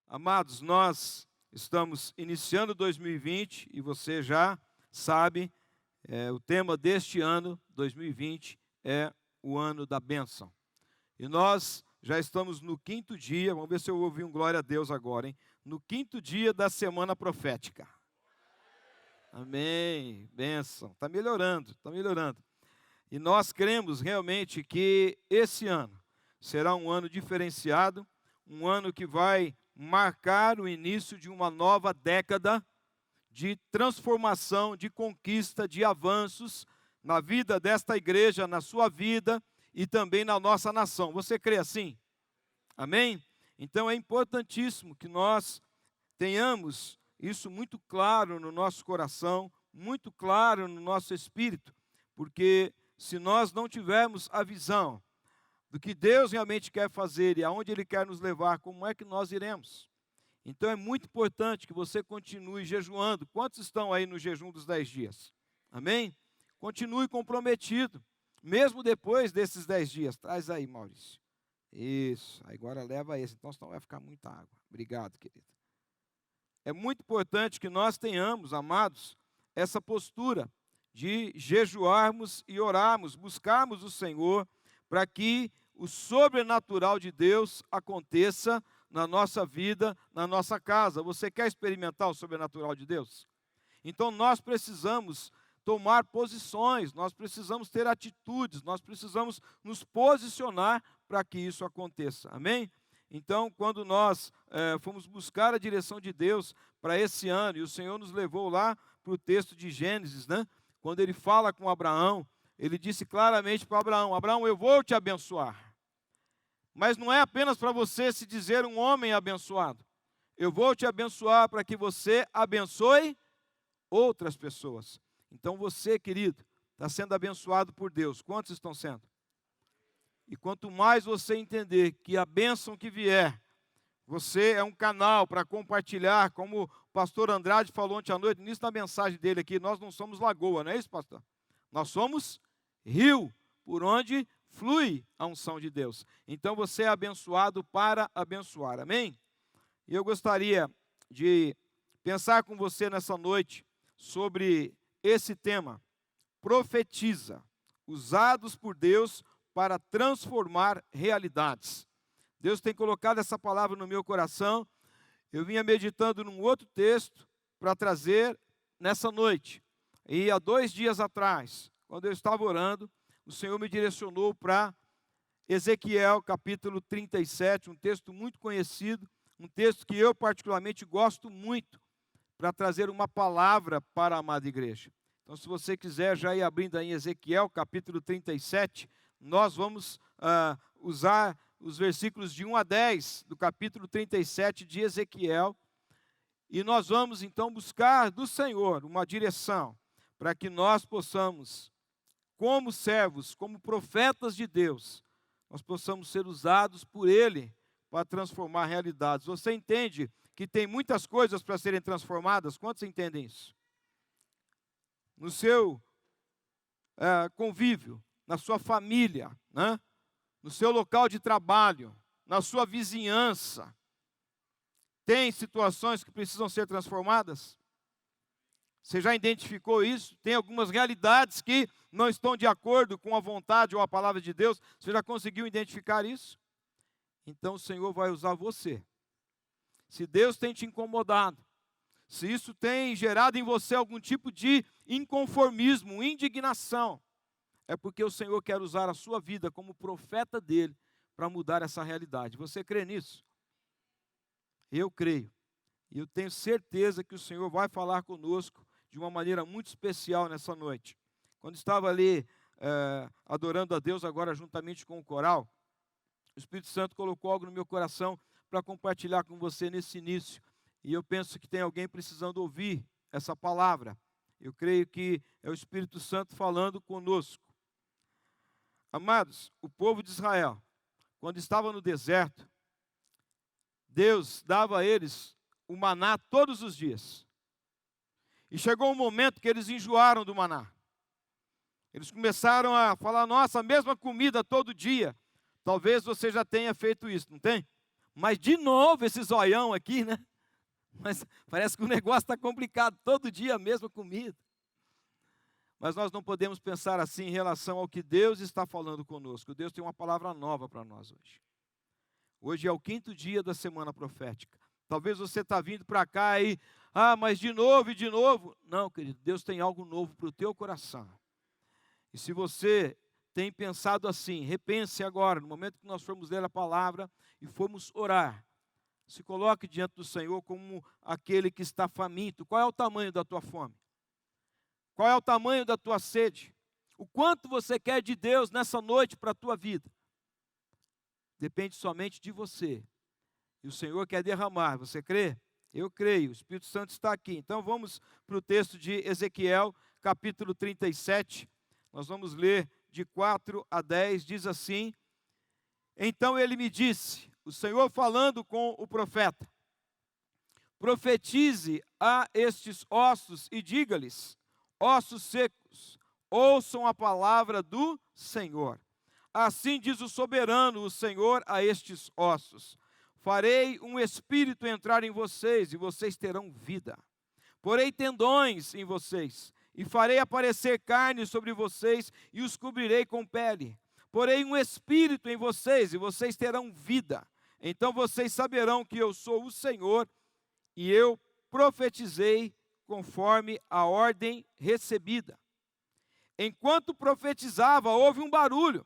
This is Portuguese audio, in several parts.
Amados, nós estamos iniciando 2020 e você já sabe, o tema deste ano, 2020, é o ano da bênção. E nós já estamos no 5º dia, vamos ver se eu ouvi um glória a Deus agora, hein? No 5º dia da semana profética. Amém, bênção, está melhorando, está melhorando. E nós cremos realmente que esse ano será um ano diferenciado, um ano que vai marcar o início de uma nova década de transformação, de conquista, de avanços na vida desta igreja, na sua vida e também na nossa nação. Você crê assim? Amém? Então é importantíssimo que nós tenhamos isso muito claro no nosso coração, muito claro no nosso espírito, porque se nós não tivermos a visão do que Deus realmente quer fazer e aonde Ele quer nos levar, como é que nós iremos? Então é muito importante que você continue jejuando. Quantos estão aí no jejum dos 10 dias? Amém? Continue comprometido, mesmo depois desses 10 dias. Traz aí, Maurício. Isso, agora leva esse, então senão vai ficar muita água. Obrigado, querido. É muito importante que nós tenhamos, amados, essa postura de jejuarmos e orarmos, buscarmos o Senhor para que o sobrenatural de Deus aconteça na nossa vida, na nossa casa. Você quer experimentar o sobrenatural de Deus? Então nós precisamos tomar posições, nós precisamos ter atitudes, nós precisamos nos posicionar para que isso aconteça. Amém? Então, quando nós fomos buscar a direção de Deus para esse ano, e o Senhor nos levou lá para o texto de Gênesis, né? Quando Ele fala com Abraão, Ele disse claramente para Abraão: Abraão, eu vou te abençoar. Mas não é apenas para você se dizer um homem abençoado. Eu vou te abençoar para que você abençoe outras pessoas. Então você, querido, está sendo abençoado por Deus. Quantos estão sendo? E quanto mais você entender que a bênção que vier, você é um canal para compartilhar, como o pastor Andrade falou ontem à noite, nisso da mensagem dele aqui, nós não somos lagoa, não é isso, pastor? Nós somos rio, por onde flui a unção de Deus. Então você é abençoado para abençoar, amém? E eu gostaria de pensar com você nessa noite sobre esse tema, profetiza, usados por Deus para transformar realidades. Deus tem colocado essa palavra no meu coração. Eu vinha meditando num outro texto para trazer nessa noite. E há 2 dias atrás, quando eu estava orando, o Senhor me direcionou para Ezequiel capítulo 37, um texto muito conhecido, um texto que eu particularmente gosto muito, para trazer uma palavra para a amada igreja. Então, se você quiser já ir abrindo aí em Ezequiel capítulo 37, nós vamos usar os versículos de 1 a 10 do capítulo 37 de Ezequiel, e nós vamos então buscar do Senhor uma direção para que nós possamos, como servos, como profetas de Deus, nós possamos ser usados por Ele para transformar realidades. Você entende que tem muitas coisas para serem transformadas? Quantos entendem isso? No seu convívio, na sua família, né? No seu local de trabalho, na sua vizinhança, tem situações que precisam ser transformadas? Você já identificou isso? Tem algumas realidades que não estão de acordo com a vontade ou a palavra de Deus? Você já conseguiu identificar isso? Então o Senhor vai usar você. Se Deus tem te incomodado, se isso tem gerado em você algum tipo de inconformismo, indignação, é porque o Senhor quer usar a sua vida como profeta dele para mudar essa realidade. Você crê nisso? Eu creio. E eu tenho certeza que o Senhor vai falar conosco de uma maneira muito especial nessa noite. Quando estava ali adorando a Deus agora juntamente com o coral, o Espírito Santo colocou algo no meu coração para compartilhar com você nesse início. E eu penso que tem alguém precisando ouvir essa palavra. Eu creio que é o Espírito Santo falando conosco. Amados, o povo de Israel, quando estava no deserto, Deus dava a eles o maná todos os dias. E chegou um momento que eles enjoaram do maná. Eles começaram a falar, nossa, a mesma comida todo dia. Talvez você já tenha feito isso, não tem? Mas de novo esse zoião aqui, né? Mas parece que o negócio está complicado, todo dia a mesma comida. Mas nós não podemos pensar assim em relação ao que Deus está falando conosco. Deus tem uma palavra nova para nós hoje. Hoje é o 5º dia da semana profética. Talvez você está vindo para cá e, mas de novo e de novo. Não, querido, Deus tem algo novo para o teu coração. E se você tem pensado assim, repense agora, no momento que nós formos ler a palavra e formos orar. Se coloque diante do Senhor como aquele que está faminto. Qual é o tamanho da tua fome? Qual é o tamanho da tua sede? O quanto você quer de Deus nessa noite para a tua vida? Depende somente de você. E o Senhor quer derramar. Você crê? Eu creio. O Espírito Santo está aqui. Então vamos para o texto de Ezequiel, capítulo 37. Nós vamos ler de 4 a 10. Diz assim: Então ele me disse, o Senhor falando com o profeta: Profetize a estes ossos e diga-lhes: ossos secos, ouçam a palavra do Senhor. Assim diz o soberano, o Senhor, a estes ossos: Farei um espírito entrar em vocês, e vocês terão vida. Porei tendões em vocês, e farei aparecer carne sobre vocês, e os cobrirei com pele. Porei um espírito em vocês, e vocês terão vida. Então vocês saberão que eu sou o Senhor, e eu profetizei conforme a ordem recebida. Enquanto profetizava, houve um barulho,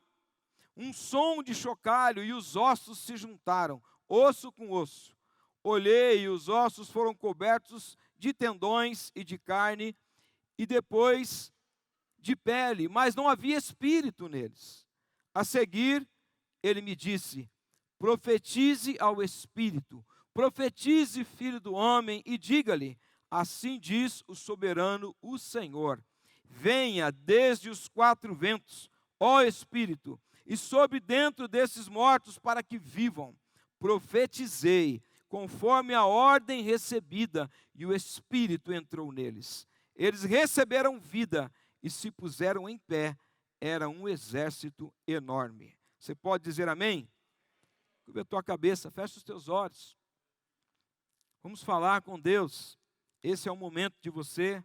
um som de chocalho, e os ossos se juntaram, osso com osso. Olhei, e os ossos foram cobertos de tendões e de carne, e depois de pele, mas não havia espírito neles. A seguir, ele me disse: Profetize ao espírito, profetize, filho do homem, e diga-lhe: Assim diz o soberano, o Senhor: Venha desde os 4 ventos, ó Espírito, e sobe dentro desses mortos para que vivam. Profetizei, conforme a ordem recebida, e o Espírito entrou neles. Eles receberam vida e se puseram em pé. Era um exército enorme. Você pode dizer amém? Curva a tua cabeça, fecha os teus olhos. Vamos falar com Deus. Esse é o momento de você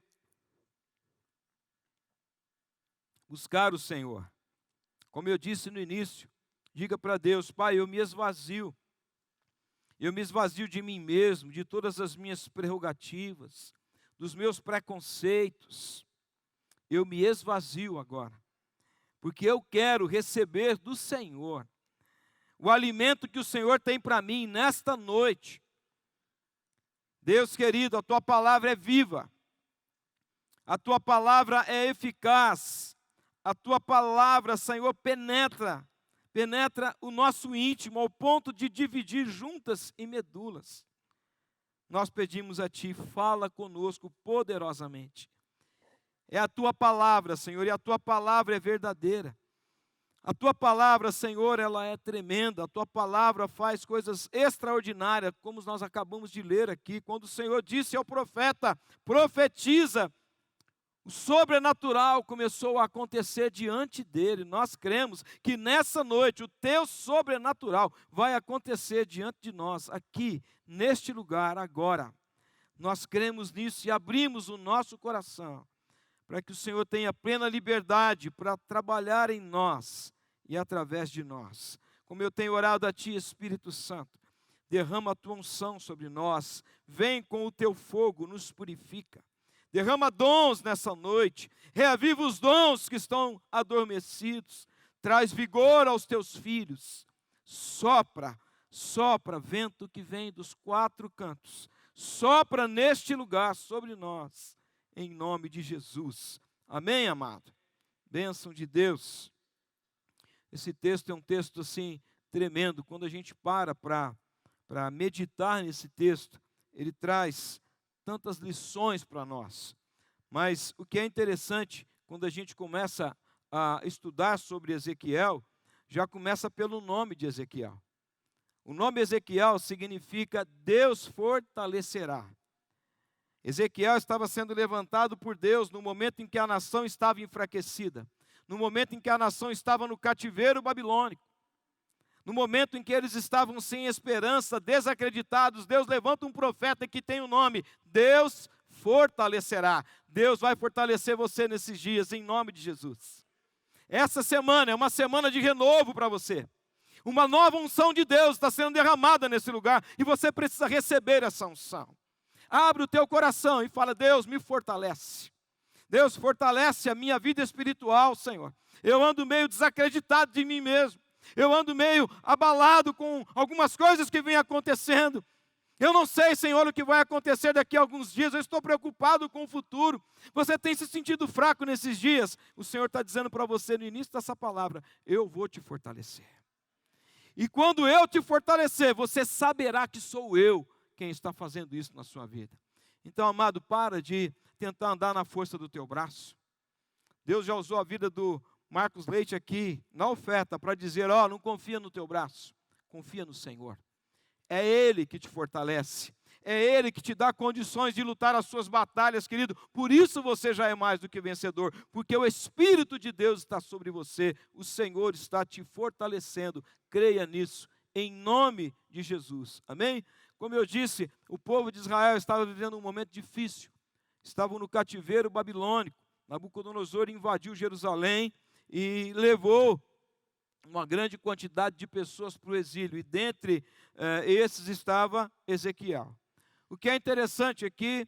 buscar o Senhor. Como eu disse no início, diga para Deus: Pai, eu me esvazio. Eu me esvazio de mim mesmo, de todas as minhas prerrogativas, dos meus preconceitos. Eu me esvazio agora, porque eu quero receber do Senhor o alimento que o Senhor tem para mim nesta noite. Deus querido, a Tua palavra é viva, a Tua palavra é eficaz, a Tua palavra, Senhor, penetra o nosso íntimo ao ponto de dividir juntas e medulas. Nós pedimos a Ti, fala conosco poderosamente. É a Tua palavra, Senhor, e a Tua palavra é verdadeira. A Tua palavra, Senhor, ela é tremenda. A Tua palavra faz coisas extraordinárias, como nós acabamos de ler aqui, quando o Senhor disse ao profeta: profetiza. O sobrenatural começou a acontecer diante dele. Nós cremos que nessa noite o Teu sobrenatural vai acontecer diante de nós, aqui, neste lugar, agora. Nós cremos nisso e abrimos o nosso coração para que o Senhor tenha plena liberdade para trabalhar em nós e através de nós. Como eu tenho orado a Ti, Espírito Santo, derrama a Tua unção sobre nós, vem com o Teu fogo, nos purifica. Derrama dons nessa noite, reaviva os dons que estão adormecidos, traz vigor aos Teus filhos. Sopra, sopra, vento que vem dos 4 cantos, sopra neste lugar sobre nós, em nome de Jesus. Amém, amado? Bênção de Deus. Esse texto é um texto assim tremendo. Quando a gente para meditar nesse texto, ele traz tantas lições para nós. Mas o que é interessante, quando a gente começa a estudar sobre Ezequiel, já começa pelo nome de Ezequiel. O nome Ezequiel significa Deus fortalecerá. Ezequiel estava sendo levantado por Deus no momento em que a nação estava enfraquecida. no momento em que a nação estava no cativeiro babilônico, no momento em que eles estavam sem esperança, desacreditados, Deus levanta um profeta que tem o nome, Deus fortalecerá. Deus vai fortalecer você nesses dias, em nome de Jesus. Essa semana é uma semana de renovo para você. Uma nova unção de Deus está sendo derramada nesse lugar, e você precisa receber essa unção. Abre o teu coração e fala, Deus, me fortalece. Deus, fortalece a minha vida espiritual, Senhor. Eu ando meio desacreditado de mim mesmo. Eu ando meio abalado com algumas coisas que vêm acontecendo. Eu não sei, Senhor, o que vai acontecer daqui a alguns dias. Eu estou preocupado com o futuro. Você tem se sentido fraco nesses dias? O Senhor está dizendo para você no início dessa palavra, eu vou te fortalecer. E quando eu te fortalecer, você saberá que sou eu quem está fazendo isso na sua vida. Então, amado, para de tentar andar na força do teu braço. Deus já usou a vida do Marcos Leite aqui na oferta para dizer, não confia no teu braço, confia no Senhor. É Ele que te fortalece, é Ele que te dá condições de lutar as suas batalhas, querido. Por isso você já é mais do que vencedor, porque o Espírito de Deus está sobre você, o Senhor está te fortalecendo. Creia nisso, em nome de Jesus, amém? Como eu disse, o povo de Israel estava vivendo um momento difícil, estavam no cativeiro babilônico. Nabucodonosor invadiu Jerusalém e levou uma grande quantidade de pessoas para o exílio, e dentre esses estava Ezequiel. O que é interessante é que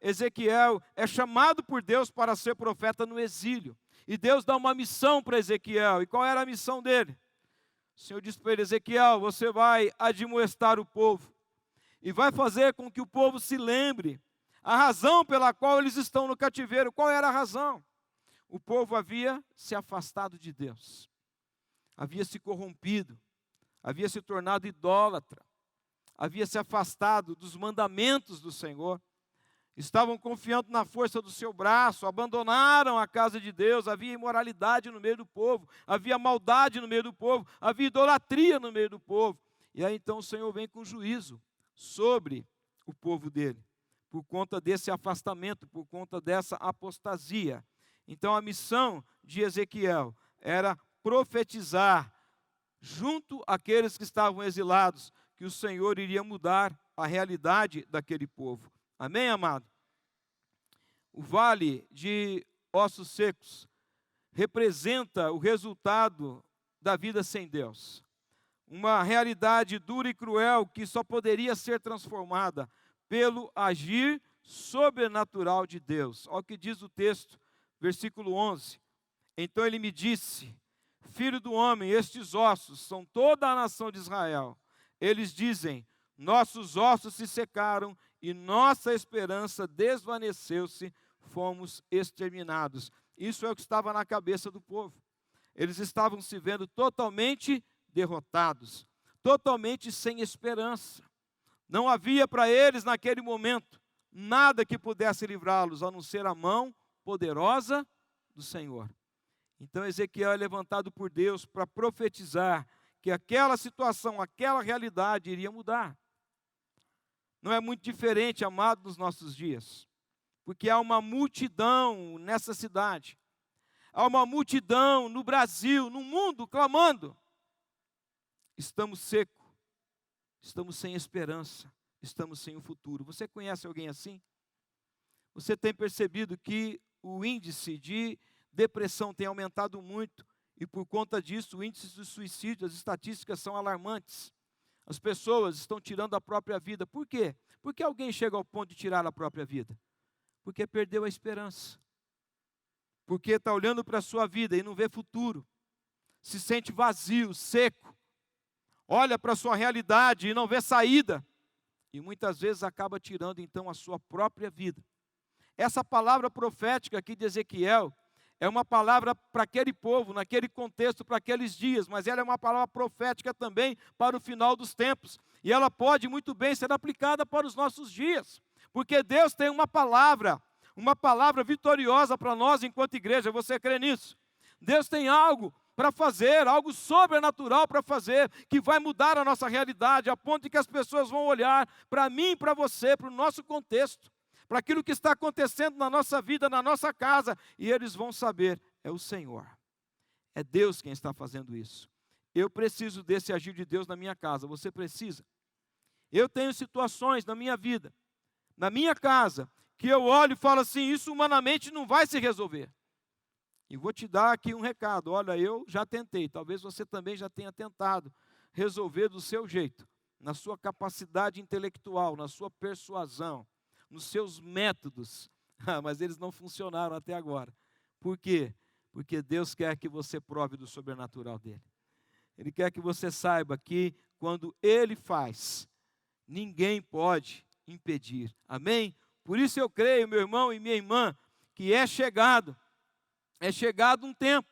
Ezequiel é chamado por Deus para ser profeta no exílio, e Deus dá uma missão para Ezequiel. E qual era a missão dele? O Senhor disse para ele, Ezequiel, você vai admoestar o povo, e vai fazer com que o povo se lembre a razão pela qual eles estão no cativeiro. Qual era a razão? O povo havia se afastado de Deus, havia se corrompido, havia se tornado idólatra, havia se afastado dos mandamentos do Senhor, estavam confiando na força do seu braço, abandonaram a casa de Deus, havia imoralidade no meio do povo, havia maldade no meio do povo, havia idolatria no meio do povo. E aí então o Senhor vem com juízo sobre o povo dele, por conta desse afastamento, por conta dessa apostasia. Então a missão de Ezequiel era profetizar junto àqueles que estavam exilados, que o Senhor iria mudar a realidade daquele povo. Amém, amado? O vale de ossos secos representa o resultado da vida sem Deus. Uma realidade dura e cruel que só poderia ser transformada pelo agir sobrenatural de Deus. Olha o que diz o texto, versículo 11. Então ele me disse, filho do homem, estes ossos são toda a nação de Israel. Eles dizem, nossos ossos se secaram e nossa esperança desvaneceu-se, fomos exterminados. Isso é o que estava na cabeça do povo. Eles estavam se vendo totalmente derrotados, totalmente sem esperança. Não havia para eles naquele momento nada que pudesse livrá-los, a não ser a mão poderosa do Senhor. Então Ezequiel é levantado por Deus para profetizar que aquela situação, aquela realidade iria mudar. Não é muito diferente, amado, nos nossos dias, porque há uma multidão nessa cidade, há uma multidão no Brasil, no mundo, clamando. Estamos secos, estamos sem esperança, estamos sem o futuro. Você conhece alguém assim? Você tem percebido que o índice de depressão tem aumentado muito, e por conta disso o índice de suicídio, as estatísticas são alarmantes. As pessoas estão tirando a própria vida. Por quê? Porque alguém chega ao ponto de tirar a própria vida? Porque perdeu a esperança. Porque está olhando para a sua vida e não vê futuro. Se sente vazio, seco. Olha para a sua realidade e não vê saída. E muitas vezes acaba tirando então a sua própria vida. Essa palavra profética aqui de Ezequiel é uma palavra para aquele povo, naquele contexto, para aqueles dias, mas ela é uma palavra profética também para o final dos tempos. E ela pode muito bem ser aplicada para os nossos dias, porque Deus tem uma palavra vitoriosa para nós enquanto igreja. Você crê nisso? Deus tem algo para fazer, algo sobrenatural para fazer, que vai mudar a nossa realidade, a ponto de que as pessoas vão olhar para mim, para você, para o nosso contexto, para aquilo que está acontecendo na nossa vida, na nossa casa, e eles vão saber, é o Senhor. É Deus quem está fazendo isso. Eu preciso desse agir de Deus na minha casa. Você precisa? Eu tenho situações na minha vida, na minha casa, que eu olho e falo assim, isso humanamente não vai se resolver. E vou te dar aqui um recado. Olha, eu já tentei, talvez você também já tenha tentado resolver do seu jeito, na sua capacidade intelectual, na sua persuasão, nos seus métodos. Mas eles não funcionaram até agora. Por quê? Porque Deus quer que você prove do sobrenatural dele. Ele quer que você saiba que quando Ele faz, ninguém pode impedir. Amém? Por isso eu creio, meu irmão e minha irmã, que é chegado um tempo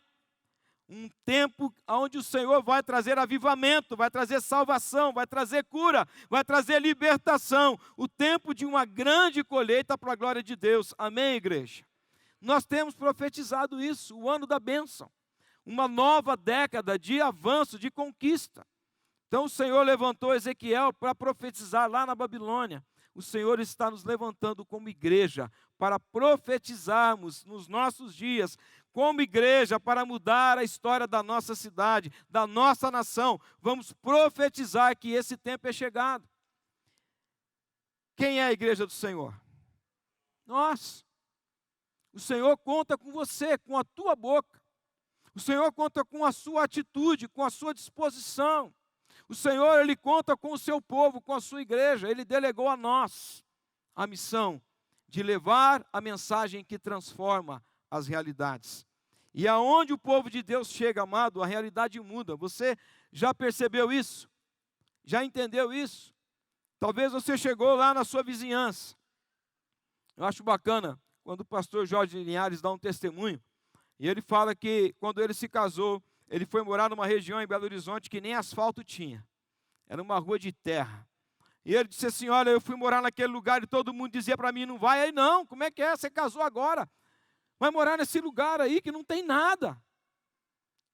onde o Senhor vai trazer avivamento, vai trazer salvação, vai trazer cura, vai trazer libertação. O tempo de uma grande colheita para a glória de Deus. Amém, igreja? Nós temos profetizado isso, o ano da bênção. Uma nova década de avanço, de conquista. Então o Senhor levantou Ezequiel para profetizar lá na Babilônia. O Senhor está nos levantando como igreja para profetizarmos nos nossos dias, como igreja, para mudar a história da nossa cidade, da nossa nação. Vamos profetizar que esse tempo é chegado. Quem é a igreja do Senhor? Nós. O Senhor conta com você, com a tua boca. O Senhor conta com a sua atitude, com a sua disposição. O Senhor, Ele conta com o seu povo, com a sua igreja. Ele delegou a nós a missão de levar a mensagem que transforma as realidades. E aonde o povo de Deus chega, amado, a realidade muda. Você já percebeu isso? Já entendeu isso? Talvez você chegou lá na sua vizinhança. Eu acho bacana quando o pastor Jorge Linhares dá um testemunho. E ele fala que quando ele se casou, ele foi morar numa região em Belo Horizonte que nem asfalto tinha. Era uma rua de terra. E ele disse assim, olha, eu fui morar naquele lugar e todo mundo dizia para mim, não vai aí não, como é que é? Você casou agora. Vai morar nesse lugar aí que não tem nada.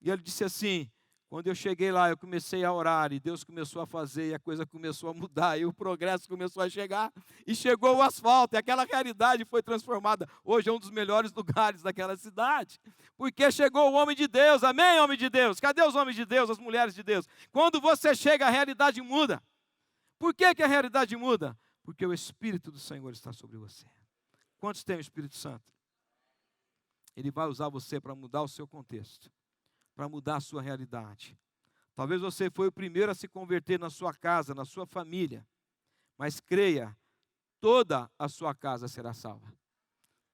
E ele disse assim, quando eu cheguei lá, eu comecei a orar e Deus começou a fazer e a coisa começou a mudar e o progresso começou a chegar e chegou o asfalto e aquela realidade foi transformada. Hoje é um dos melhores lugares daquela cidade, porque chegou o homem de Deus, amém, homem de Deus? Cadê os homens de Deus, as mulheres de Deus? Quando você chega, a realidade muda. Por que que a realidade muda? Porque o Espírito do Senhor está sobre você. Quantos têm o Espírito Santo? Ele vai usar você para mudar o seu contexto, para mudar a sua realidade. Talvez você foi o primeiro a se converter na sua casa, na sua família, mas creia, toda a sua casa será salva.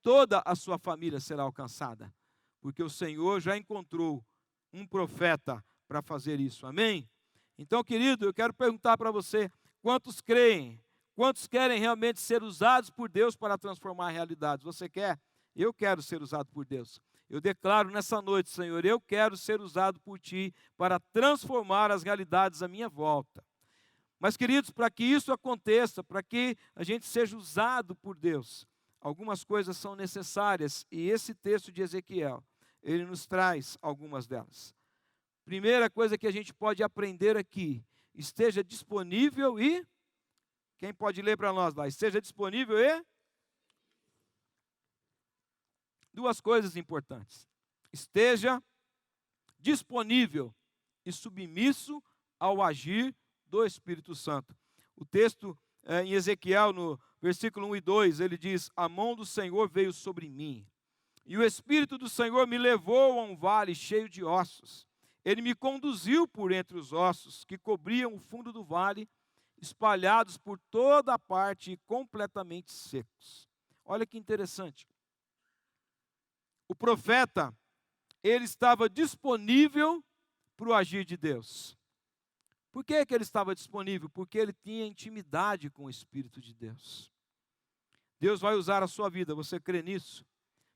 Toda a sua família será alcançada, porque o Senhor já encontrou um profeta para fazer isso. Amém? Então, querido, eu quero perguntar para você, quantos creem? Quantos querem realmente ser usados por Deus para transformar realidades? Você quer? Eu quero ser usado por Deus. Eu declaro nessa noite, Senhor, eu quero ser usado por Ti para transformar as realidades à minha volta. Mas, queridos, para que isso aconteça, para que a gente seja usado por Deus, algumas coisas são necessárias. E esse texto de Ezequiel, ele nos traz algumas delas. Primeira coisa que a gente pode aprender aqui, esteja disponível e... Quem pode ler para nós lá? Esteja disponível e... Duas coisas importantes. Esteja disponível e submisso ao agir do Espírito Santo. O texto em Ezequiel, no versículo 1 e 2, ele diz, a mão do Senhor veio sobre mim, e o Espírito do Senhor me levou a um vale cheio de ossos. Ele me conduziu por entre os ossos que cobriam o fundo do vale, espalhados por toda a parte e completamente secos. Olha que interessante. O profeta, ele estava disponível para o agir de Deus. Por que que ele estava disponível? Porque ele tinha intimidade com o Espírito de Deus. Deus vai usar a sua vida, você crê nisso?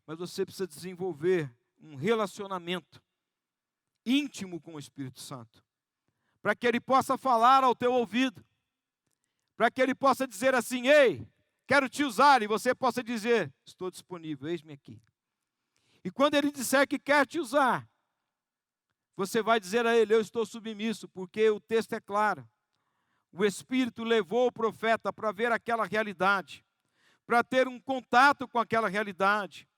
Mas você precisa desenvolver um relacionamento íntimo com o Espírito Santo, para que ele possa falar ao teu ouvido, para que ele possa dizer assim, ei, quero te usar, e você possa dizer, estou disponível, eis-me aqui. E quando ele disser que quer te usar, você vai dizer a ele, eu estou submisso, porque o texto é claro. O Espírito levou o profeta para ver aquela realidade, para ter um contato com aquela realidade.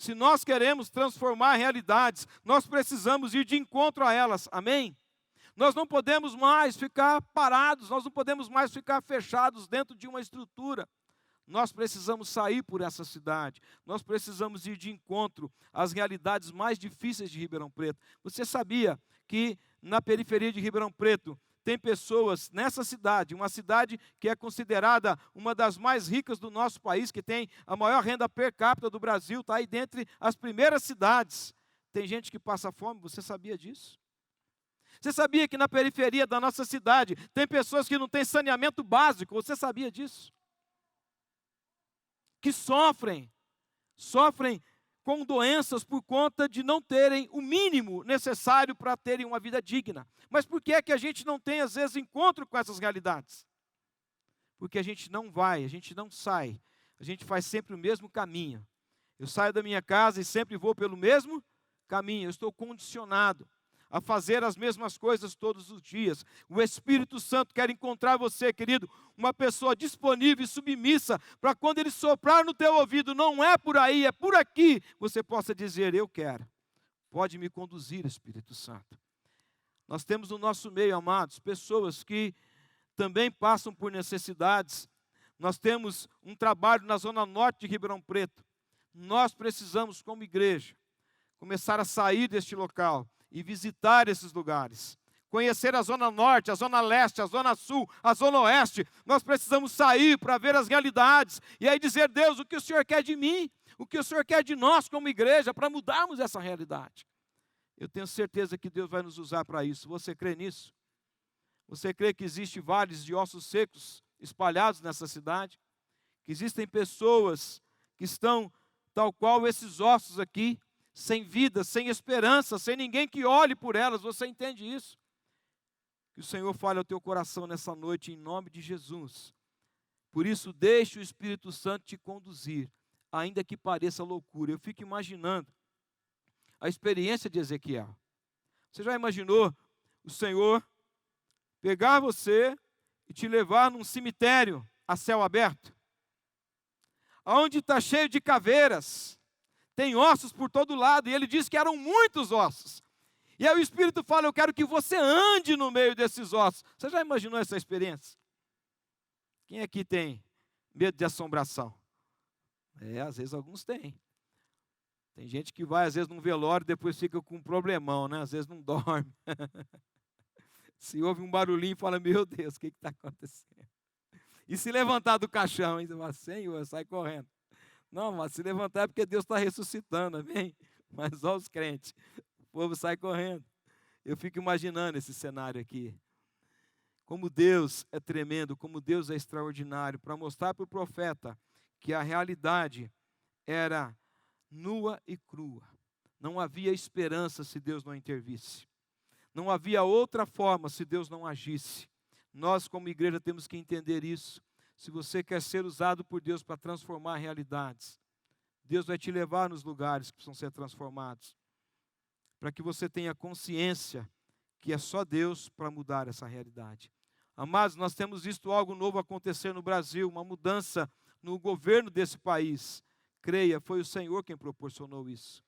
Se nós queremos transformar realidades, nós precisamos ir de encontro a elas, amém? Nós não podemos mais ficar parados, nós não podemos mais ficar fechados dentro de uma estrutura. Nós precisamos sair por essa cidade, nós precisamos ir de encontro às realidades mais difíceis de Ribeirão Preto. Você sabia que na periferia de Ribeirão Preto tem pessoas nessa cidade, uma cidade que é considerada uma das mais ricas do nosso país, que tem a maior renda per capita do Brasil, está aí dentre as primeiras cidades. Tem gente que passa fome, você sabia disso? Você sabia que na periferia da nossa cidade tem pessoas que não têm saneamento básico? Você sabia disso? Que sofrem com doenças por conta de não terem o mínimo necessário para terem uma vida digna. Mas por que é que a gente não tem, às vezes, encontro com essas realidades? Porque a gente não vai, a gente não sai, a gente faz sempre o mesmo caminho. Eu saio da minha casa e sempre vou pelo mesmo caminho, eu estou condicionado a fazer as mesmas coisas todos os dias. O Espírito Santo quer encontrar você, querido, uma pessoa disponível e submissa, para quando Ele soprar no teu ouvido, não é por aí, é por aqui, você possa dizer, eu quero. Pode me conduzir, Espírito Santo. Nós temos no nosso meio, amados, pessoas que também passam por necessidades. Nós temos um trabalho na zona norte de Ribeirão Preto. Nós precisamos, como igreja, começar a sair deste local e visitar esses lugares, conhecer a zona norte, a zona leste, a zona sul, a zona oeste. Nós precisamos sair para ver as realidades, e aí dizer, Deus, o que o Senhor quer de mim? O que o Senhor quer de nós como igreja, para mudarmos essa realidade? Eu tenho certeza que Deus vai nos usar para isso. Você crê nisso? Você crê que existem vales de ossos secos espalhados nessa cidade? Que existem pessoas que estão, tal qual esses ossos aqui, sem vida, sem esperança, sem ninguém que olhe por elas, você entende isso? Que o Senhor fale ao teu coração nessa noite, em nome de Jesus. Por isso, deixe o Espírito Santo te conduzir, ainda que pareça loucura. Eu fico imaginando a experiência de Ezequiel. Você já imaginou o Senhor pegar você e te levar num cemitério a céu aberto? Onde está cheio de caveiras, tem ossos por todo lado, e ele diz que eram muitos ossos. E aí o Espírito fala, eu quero que você ande no meio desses ossos. Você já imaginou essa experiência? Quem aqui tem medo de assombração? Às vezes alguns têm. Tem gente que vai, às vezes, num velório e depois fica com um problemão, né? Às vezes não dorme. Se ouve um barulhinho, fala, meu Deus, o que está acontecendo? E se levantar do caixão, hein? Você fala, Senhor, sai correndo. Não, mas se levantar é porque Deus está ressuscitando, amém? Mas olha os crentes, o povo sai correndo. Eu fico imaginando esse cenário aqui. Como Deus é tremendo, como Deus é extraordinário, para mostrar para o profeta que a realidade era nua e crua. Não havia esperança se Deus não intervisse. Não havia outra forma se Deus não agisse. Nós, como igreja, temos que entender isso. Se você quer ser usado por Deus para transformar realidades, Deus vai te levar nos lugares que precisam ser transformados, para que você tenha consciência que é só Deus para mudar essa realidade. Amados, nós temos visto algo novo acontecer no Brasil, uma mudança no governo desse país. Creia, foi o Senhor quem proporcionou isso.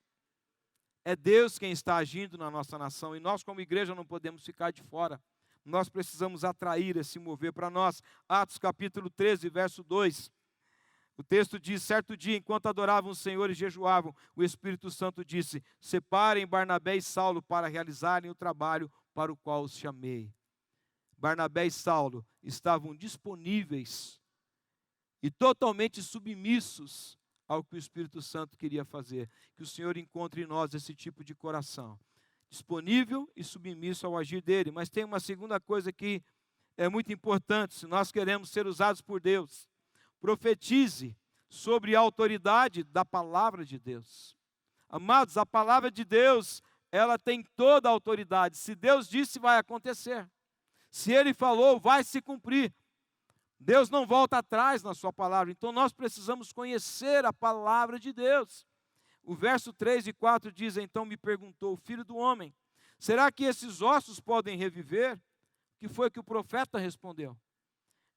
É Deus quem está agindo na nossa nação, e nós como igreja não podemos ficar de fora. Nós precisamos atrair esse mover para nós. Atos capítulo 13, verso 2. O texto diz, certo dia, enquanto adoravam o Senhor e jejuavam, o Espírito Santo disse, separem Barnabé e Saulo para realizarem o trabalho para o qual os chamei. Barnabé e Saulo estavam disponíveis e totalmente submissos ao que o Espírito Santo queria fazer. Que o Senhor encontre em nós esse tipo de coração, disponível e submisso ao agir dele. Mas tem uma segunda coisa que é muito importante, se nós queremos ser usados por Deus. Profetize sobre a autoridade da palavra de Deus. Amados, a palavra de Deus, ela tem toda a autoridade. Se Deus disse, vai acontecer. Se Ele falou, vai se cumprir. Deus não volta atrás na sua palavra. Então nós precisamos conhecer a palavra de Deus. O verso 3 e 4 diz, então me perguntou, filho do homem, será que esses ossos podem reviver? O que foi que o profeta respondeu?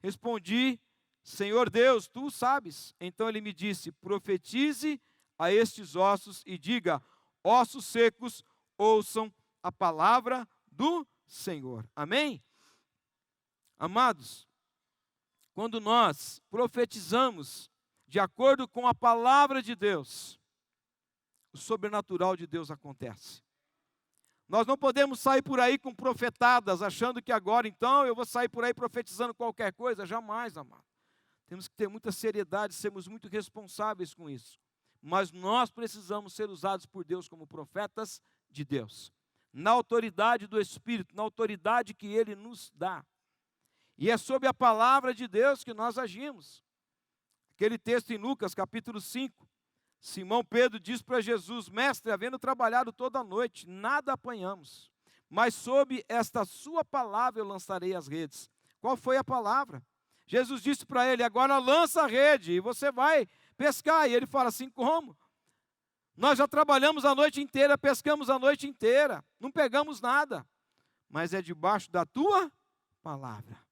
Respondi, Senhor Deus, tu sabes. Então ele me disse, profetize a estes ossos e diga: ossos secos, ouçam a palavra do Senhor. Amém? Amados, quando nós profetizamos de acordo com a palavra de Deus, o sobrenatural de Deus acontece. Nós não podemos sair por aí com profetadas, achando que agora então eu vou sair por aí profetizando qualquer coisa. Jamais, amado. Temos que ter muita seriedade, sermos muito responsáveis com isso. Mas nós precisamos ser usados por Deus como profetas de Deus, na autoridade do Espírito, na autoridade que Ele nos dá. E é sob a palavra de Deus que nós agimos. Aquele texto em Lucas, capítulo 5, Simão Pedro diz para Jesus: mestre, havendo trabalhado toda a noite, nada apanhamos, mas sob esta sua palavra eu lançarei as redes. Qual foi a palavra? Jesus disse para ele: agora lança a rede e você vai pescar. E ele fala assim: como? Nós já trabalhamos a noite inteira, pescamos a noite inteira, não pegamos nada, mas é debaixo da tua palavra.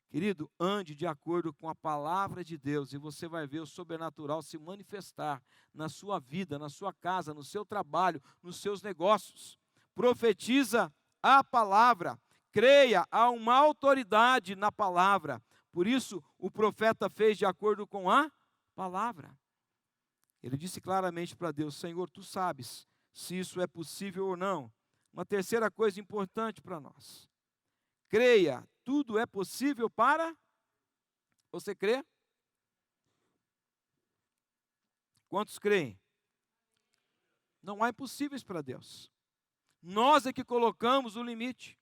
Querido, ande de acordo com a palavra de Deus e você vai ver o sobrenatural se manifestar na sua vida, na sua casa, no seu trabalho, nos seus negócios. Profetiza a palavra, creia, há uma autoridade na palavra. Por isso, o profeta fez de acordo com a palavra. Ele disse claramente para Deus: Senhor, tu sabes se isso é possível ou não. Uma terceira coisa importante para nós: creia, tudo é possível para... Você crê? Quantos creem? Não há impossíveis para Deus. Nós é que colocamos o limite.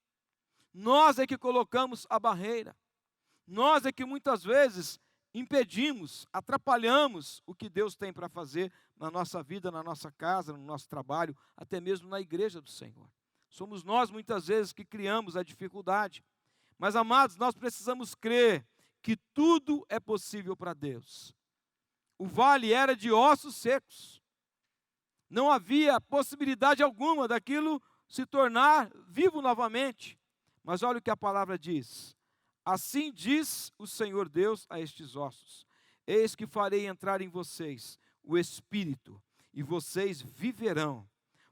Nós é que colocamos a barreira. Nós é que muitas vezes impedimos, atrapalhamos o que Deus tem para fazer na nossa vida, na nossa casa, no nosso trabalho, até mesmo na igreja do Senhor. Somos nós muitas vezes que criamos a dificuldade. Mas, amados, nós precisamos crer que tudo é possível para Deus. O vale era de ossos secos. Não havia possibilidade alguma daquilo se tornar vivo novamente. Mas olha o que a palavra diz: assim diz o Senhor Deus a estes ossos: eis que farei entrar em vocês o Espírito, e vocês viverão.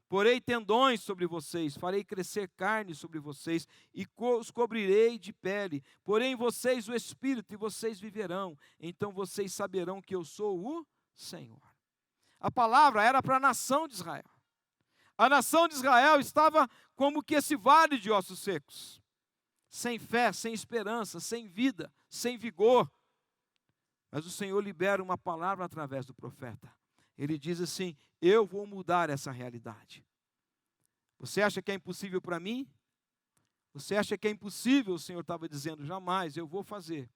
Porei tendões sobre vocês, farei crescer carne sobre vocês, e os cobrirei de pele. Porei em vocês o Espírito, e vocês viverão. Então vocês saberão que eu sou o Senhor. A palavra era para a nação de Israel. A nação de Israel estava como que esse vale de ossos secos, sem fé, sem esperança, sem vida, sem vigor. Mas o Senhor libera uma palavra através do profeta. Ele diz assim: eu vou mudar essa realidade. Você acha que é impossível para mim? Você acha que é impossível? O Senhor estava dizendo: jamais, eu vou fazer.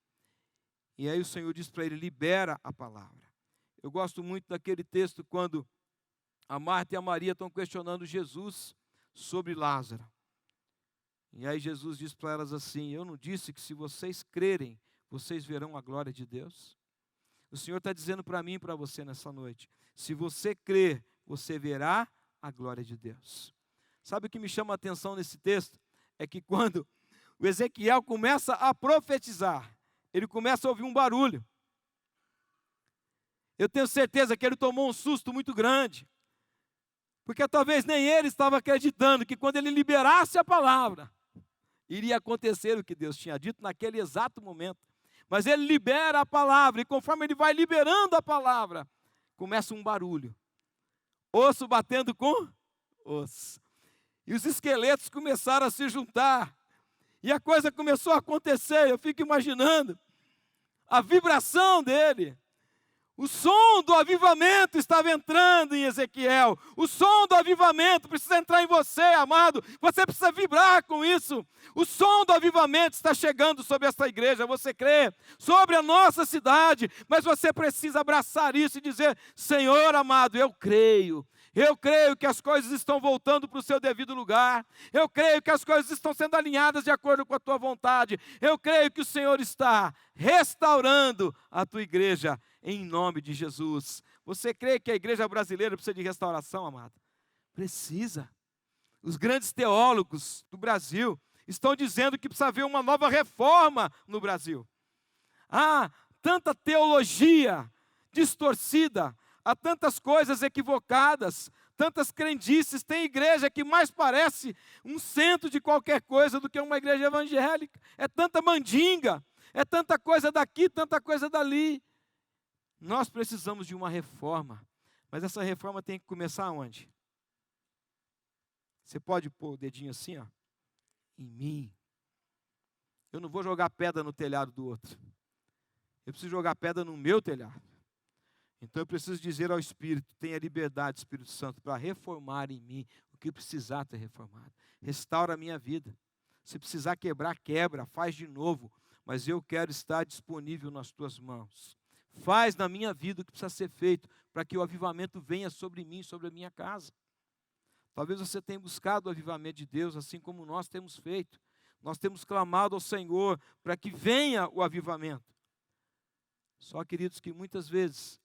E aí o Senhor diz para ele: libera a palavra. Eu gosto muito daquele texto quando a Marta e a Maria estão questionando Jesus sobre Lázaro. E aí Jesus diz para elas assim: eu não disse que se vocês crerem, vocês verão a glória de Deus? O Senhor está dizendo para mim e para você nessa noite: se você crer, você verá a glória de Deus. Sabe o que me chama a atenção nesse texto? É que quando o Ezequiel começa a profetizar, ele começa a ouvir um barulho. Eu tenho certeza que ele tomou um susto muito grande, porque talvez nem ele estava acreditando que quando ele liberasse a palavra, iria acontecer o que Deus tinha dito naquele exato momento. Mas ele libera a palavra, e conforme ele vai liberando a palavra, começa um barulho. Osso batendo com osso. E os esqueletos começaram a se juntar. E a coisa começou a acontecer. Eu fico imaginando a vibração dele. O som do avivamento estava entrando em Ezequiel. O som do avivamento precisa entrar em você, amado. Você precisa vibrar com isso. O som do avivamento está chegando sobre esta igreja. Você crê? Sobre a nossa cidade. Mas você precisa abraçar isso e dizer: Senhor amado, eu creio. Eu creio que as coisas estão voltando para o seu devido lugar. Eu creio que as coisas estão sendo alinhadas de acordo com a tua vontade. Eu creio que o Senhor está restaurando a tua igreja em nome de Jesus. Você crê que a igreja brasileira precisa de restauração, amado? Precisa. Os grandes teólogos do Brasil estão dizendo que precisa haver uma nova reforma no Brasil. Há tanta teologia distorcida, há tantas coisas equivocadas, tantas crendices. Tem igreja que mais parece um centro de qualquer coisa do que uma igreja evangélica. É tanta mandinga, é tanta coisa daqui, tanta coisa dali. Nós precisamos de uma reforma, mas essa reforma tem que começar onde? Você pode pôr o dedinho assim, ó, em mim. Eu não vou jogar pedra no telhado do outro. Eu preciso jogar pedra no meu telhado. Então eu preciso dizer ao Espírito, tenha liberdade, Espírito Santo, para reformar em mim o que precisar ter reformado. Restaura a minha vida. Se precisar quebrar, quebra, faz de novo. Mas eu quero estar disponível nas tuas mãos. Faz na minha vida o que precisa ser feito, para que o avivamento venha sobre mim, sobre a minha casa. Talvez você tenha buscado o avivamento de Deus, assim como nós temos feito. Nós temos clamado ao Senhor para que venha o avivamento. Só, queridos, que muitas vezes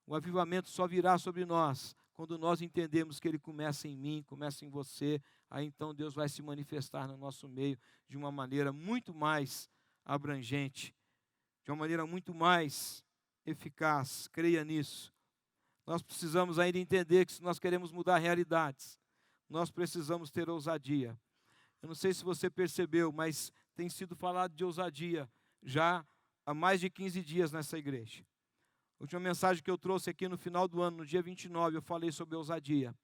o avivamento só virá sobre nós quando nós entendemos que ele começa em mim, começa em você. Aí então Deus vai se manifestar no nosso meio de uma maneira muito mais abrangente, de uma maneira muito mais eficaz. Creia nisso. Nós precisamos ainda entender que se nós queremos mudar realidades, nós precisamos ter ousadia. Eu não sei se você percebeu, mas tem sido falado de ousadia já há mais de 15 dias nessa igreja. A última mensagem que eu trouxe aqui no final do ano, no dia 29, eu falei sobre ousadia.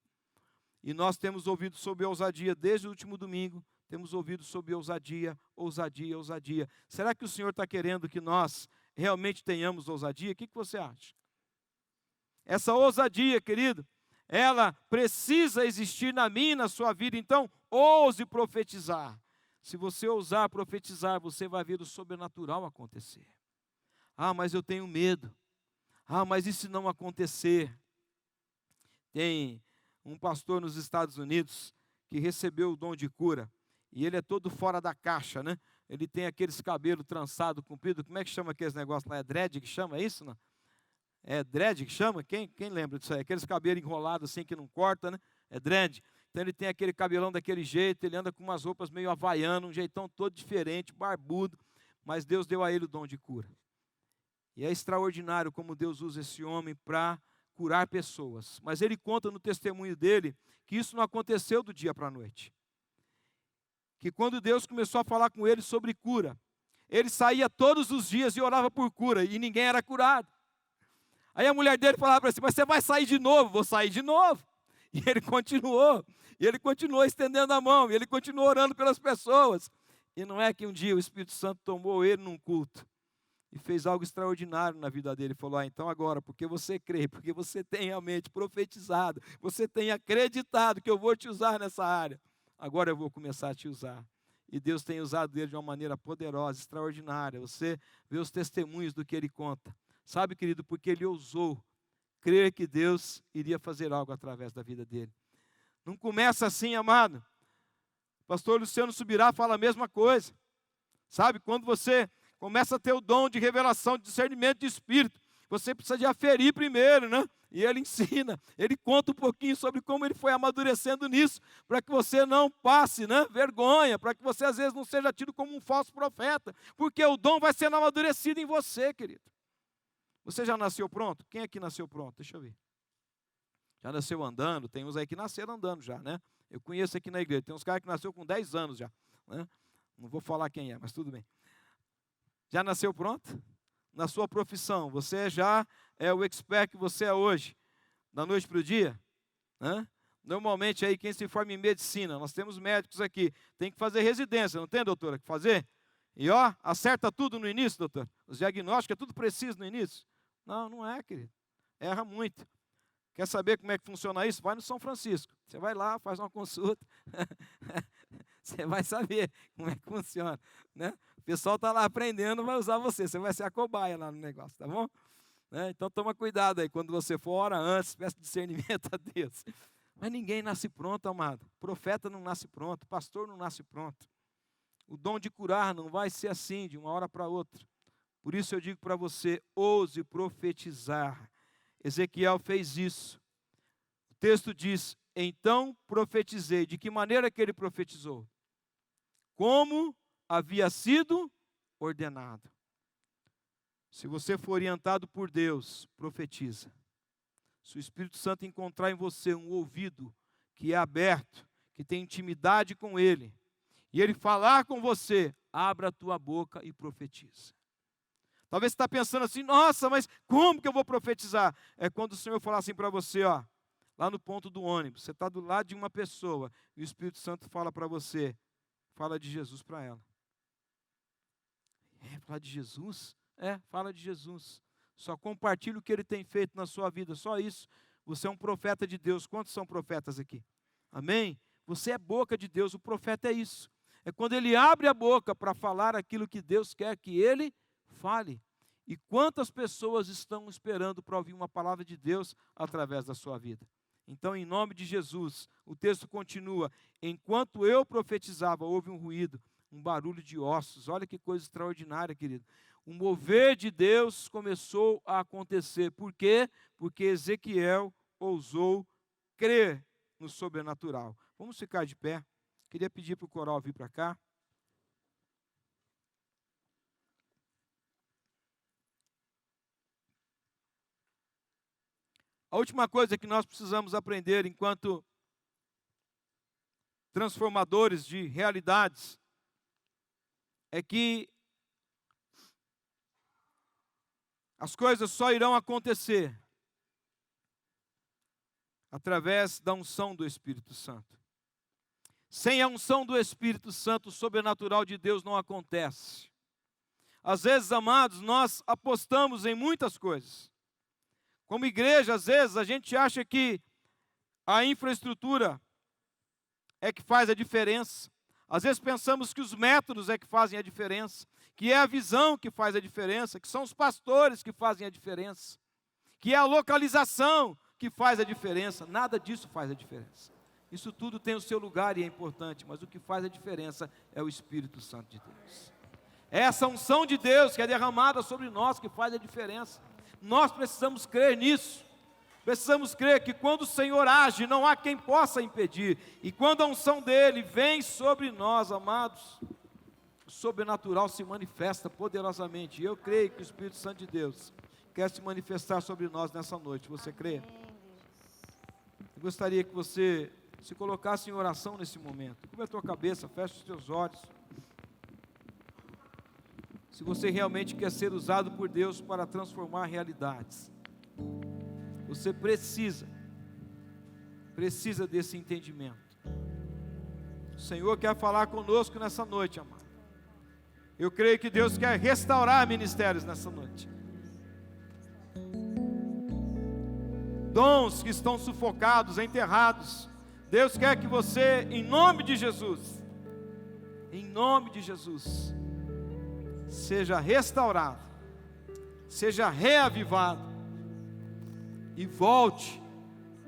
E nós temos ouvido sobre ousadia desde o último domingo, temos ouvido sobre ousadia, ousadia, ousadia. Será que o Senhor está querendo que nós realmente tenhamos ousadia? O que você acha? Essa ousadia, querido, ela precisa existir na minha e na sua vida. Então, ouse profetizar. Se você ousar profetizar, você vai ver o sobrenatural acontecer. Ah, mas eu tenho medo. Ah, mas e se não acontecer? Tem um pastor nos Estados Unidos que recebeu o dom de cura. E ele é todo fora da caixa, né? Ele tem aqueles cabelos trançados, compridos. Como é que chama aqueles negócios lá? É dread que chama, é isso, não? É dread que chama? Quem lembra disso aí? Aqueles cabelos enrolados assim que não corta, né? É dread. Então ele tem aquele cabelão daquele jeito, ele anda com umas roupas meio havaianas, um jeitão todo diferente, barbudo. Mas Deus deu a ele o dom de cura. E é extraordinário como Deus usa esse homem para curar pessoas. Mas ele conta no testemunho dele que isso não aconteceu do dia para a noite. Que quando Deus começou a falar com ele sobre cura, ele saía todos os dias e orava por cura, e ninguém era curado. Aí a mulher dele falava para ele, mas você vai sair de novo? Vou sair de novo. E ele continuou estendendo a mão, e ele continuou orando pelas pessoas. E não é que um dia o Espírito Santo tomou ele num culto e fez algo extraordinário na vida dele. Ele falou, então agora, porque você crê, porque você tem realmente profetizado, você tem acreditado que eu vou te usar nessa área, agora eu vou começar a te usar. E Deus tem usado ele de uma maneira poderosa, extraordinária. Você vê os testemunhos do que ele conta. Sabe, querido, porque ele ousou crer que Deus iria fazer algo através da vida dele. Não começa assim, amado. O pastor Luciano Subirá fala a mesma coisa. Sabe, quando você começa a ter o dom de revelação, de discernimento de espírito, você precisa de aferir primeiro, né? E ele ensina, ele conta um pouquinho sobre como ele foi amadurecendo nisso, para que você não passe, né, vergonha, para que você às vezes não seja tido como um falso profeta, porque o dom vai sendo amadurecido em você, querido. Você já nasceu pronto? Quem aqui nasceu pronto? Deixa eu ver. Já nasceu andando? Tem uns aí que nasceram andando já, né? Eu conheço aqui na igreja, tem uns caras que nasceu com 10 anos já, né? Não vou falar quem é, mas tudo bem. Já nasceu pronto? Na sua profissão, você já é o expert que você é hoje, da noite para o dia? Né? Normalmente aí quem se forma em medicina, nós temos médicos aqui, tem que fazer residência, não tem, doutora, que fazer? E ó, acerta tudo no início, doutor? Os diagnósticos é tudo preciso no início? Não, não é, querido. Erra muito. Quer saber como é que funciona isso? Vai no São Francisco. Você vai lá, faz uma consulta. Você vai saber como é que funciona, né? O pessoal está lá aprendendo, vai usar você. Você vai ser a cobaia lá no negócio, tá bom? Né? Então toma cuidado aí. Quando você for, ora antes, peça discernimento a Deus. Mas ninguém nasce pronto, amado. Profeta não nasce pronto. Pastor não nasce pronto. O dom de curar não vai ser assim, de uma hora para outra. Por isso eu digo para você, ouse profetizar. Ezequiel fez isso. O texto diz, então profetizei. De que maneira que ele profetizou? Como havia sido ordenado. Se você for orientado por Deus, profetiza. Se o Espírito Santo encontrar em você um ouvido que é aberto, que tem intimidade com Ele, e Ele falar com você, abra a tua boca e profetiza. Talvez você está pensando assim, nossa, mas como que eu vou profetizar? É quando o Senhor falar assim para você, ó, lá no ponto do ônibus, você está do lado de uma pessoa, e o Espírito Santo fala para você, fala de Jesus para ela. Fala de Jesus? Fala de Jesus. Só compartilhe o que Ele tem feito na sua vida, só isso. Você é um profeta de Deus. Quantos são profetas aqui? Amém? Você é boca de Deus, o profeta é isso. É quando ele abre a boca para falar aquilo que Deus quer que ele fale. E quantas pessoas estão esperando para ouvir uma palavra de Deus através da sua vida? Então, em nome de Jesus, o texto continua. Enquanto eu profetizava, houve um ruído, um barulho de ossos. Olha que coisa extraordinária, querido. O mover de Deus começou a acontecer. Por quê? Porque Ezequiel ousou crer no sobrenatural. Vamos ficar de pé. Queria pedir para o coral vir para cá. A última coisa que nós precisamos aprender enquanto transformadores de realidades é que as coisas só irão acontecer através da unção do Espírito Santo. Sem a unção do Espírito Santo, o sobrenatural de Deus não acontece. Às vezes, amados, nós apostamos em muitas coisas. Como igreja, às vezes, a gente acha que a infraestrutura é que faz a diferença. Às vezes pensamos que os métodos é que fazem a diferença, que é a visão que faz a diferença, que são os pastores que fazem a diferença, que é a localização que faz a diferença. Nada disso faz a diferença. Isso tudo tem o seu lugar e é importante, mas o que faz a diferença é o Espírito Santo de Deus. É essa unção de Deus que é derramada sobre nós que faz a diferença. Nós precisamos crer nisso. Precisamos crer que quando o Senhor age, não há quem possa impedir. E quando a unção dEle vem sobre nós, amados, o sobrenatural se manifesta poderosamente. E eu creio que o Espírito Santo de Deus quer se manifestar sobre nós nessa noite. Você crê? Eu gostaria que você se colocasse em oração nesse momento. Cubra a tua cabeça, feche os teus olhos. Se você realmente quer ser usado por Deus para transformar realidades, você precisa desse entendimento. O Senhor quer falar conosco nessa noite, amado. Eu creio que Deus quer restaurar ministérios nessa noite. Dons que estão sufocados, enterrados. Deus quer que você, em nome de Jesus, seja restaurado, seja reavivado e volte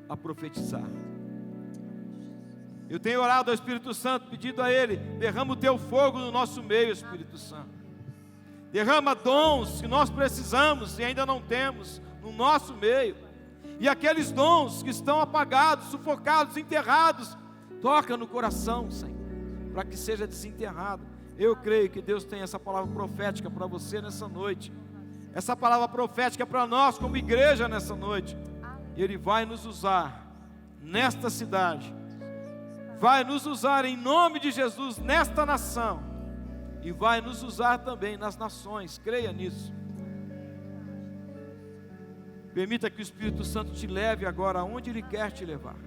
a profetizar. Eu tenho orado ao Espírito Santo, pedindo a Ele, derrama o teu fogo no nosso meio, Espírito Santo. Derrama dons que nós precisamos e ainda não temos no nosso meio. E aqueles dons que estão apagados, sufocados, enterrados, toca no coração, Senhor, para que seja desenterrado. Eu creio que Deus tem essa palavra profética para você nessa noite. Essa palavra profética para nós como igreja nessa noite. E Ele vai nos usar nesta cidade. Vai nos usar em nome de Jesus nesta nação. E vai nos usar também nas nações. Creia nisso. Permita que o Espírito Santo te leve agora aonde Ele quer te levar.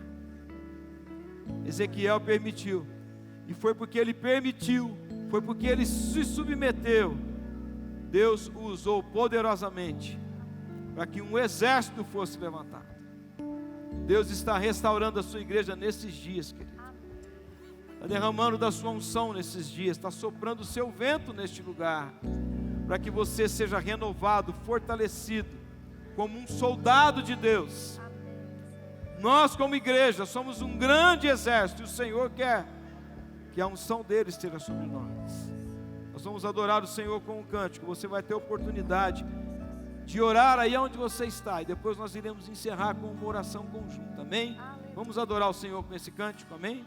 Ezequiel permitiu. E foi porque ele permitiu, foi porque ele se submeteu. Deus o usou poderosamente para que um exército fosse levantado. Deus está restaurando a sua igreja nesses dias, querido. Está derramando da sua unção nesses dias. Está soprando o seu vento neste lugar, para que você seja renovado, fortalecido, como um soldado de Deus. Nós como igreja somos um grande exército, e o Senhor quer que a unção dele esteja sobre nós. Nós vamos adorar o Senhor com um cântico. Você vai ter oportunidade de orar aí onde você está, e depois nós iremos encerrar com uma oração conjunta, amém? Vamos adorar o Senhor com esse cântico, amém?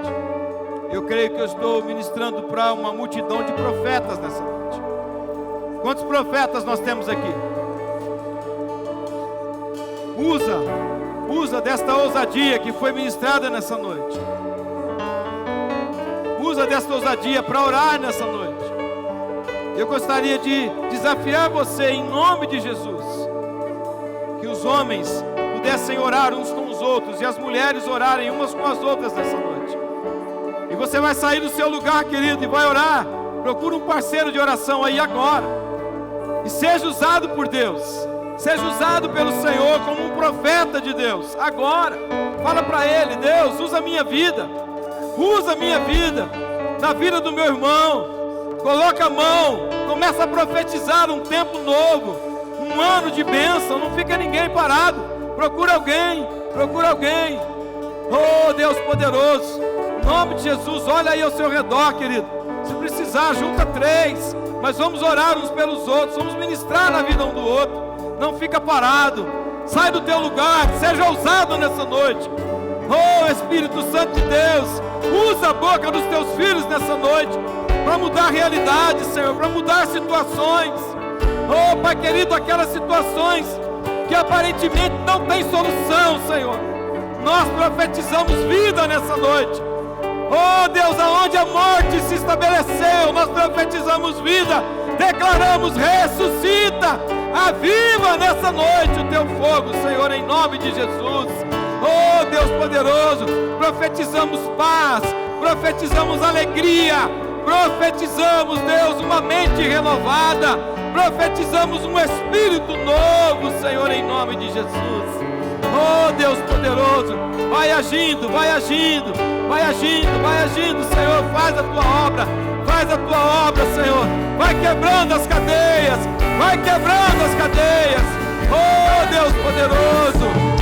noite. Eu creio que eu estou ministrando para uma multidão de profetas nessa noite. Quantos profetas nós temos aqui? Usa desta ousadia que foi ministrada nessa noite. Usa desta ousadia para orar nessa noite. Eu gostaria de desafiar você em nome de Jesus, que os homens pudessem orar uns com os outros e as mulheres orarem umas com as outras nessa noite. E você vai sair do seu lugar, querido, e vai orar. Procura um parceiro de oração aí agora. E seja usado por Deus. Seja usado pelo Senhor como um profeta de Deus. Agora, fala para Ele: Deus, usa a minha vida. Usa a minha vida, na vida do meu irmão. Coloca a mão, começa a profetizar um tempo novo, um ano de bênção. Não fica ninguém parado. Procura alguém. Oh, Deus poderoso, em nome de Jesus, olha aí ao seu redor, querido. Se precisar, junta 3. Mas vamos orar uns pelos outros, vamos ministrar na vida um do outro. Não fica parado, sai do teu lugar, seja ousado nessa noite. Oh, Espírito Santo de Deus, usa a boca dos teus filhos nessa noite, para mudar realidades, Senhor, para mudar situações. Oh, Pai querido, aquelas situações que aparentemente não tem solução, Senhor, nós profetizamos vida nessa noite. Oh Deus, aonde a morte se estabeleceu, nós profetizamos vida, declaramos: ressuscita, aviva nessa noite o teu fogo, Senhor, em nome de Jesus. Oh Deus poderoso, profetizamos paz, profetizamos alegria, profetizamos, Deus, uma mente renovada, profetizamos um espírito novo, Senhor, em nome de Jesus. Oh Deus poderoso, vai agindo, Senhor, faz a tua obra, Senhor, vai quebrando as cadeias, oh Deus poderoso.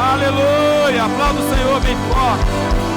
Aleluia, aplauda o Senhor bem forte.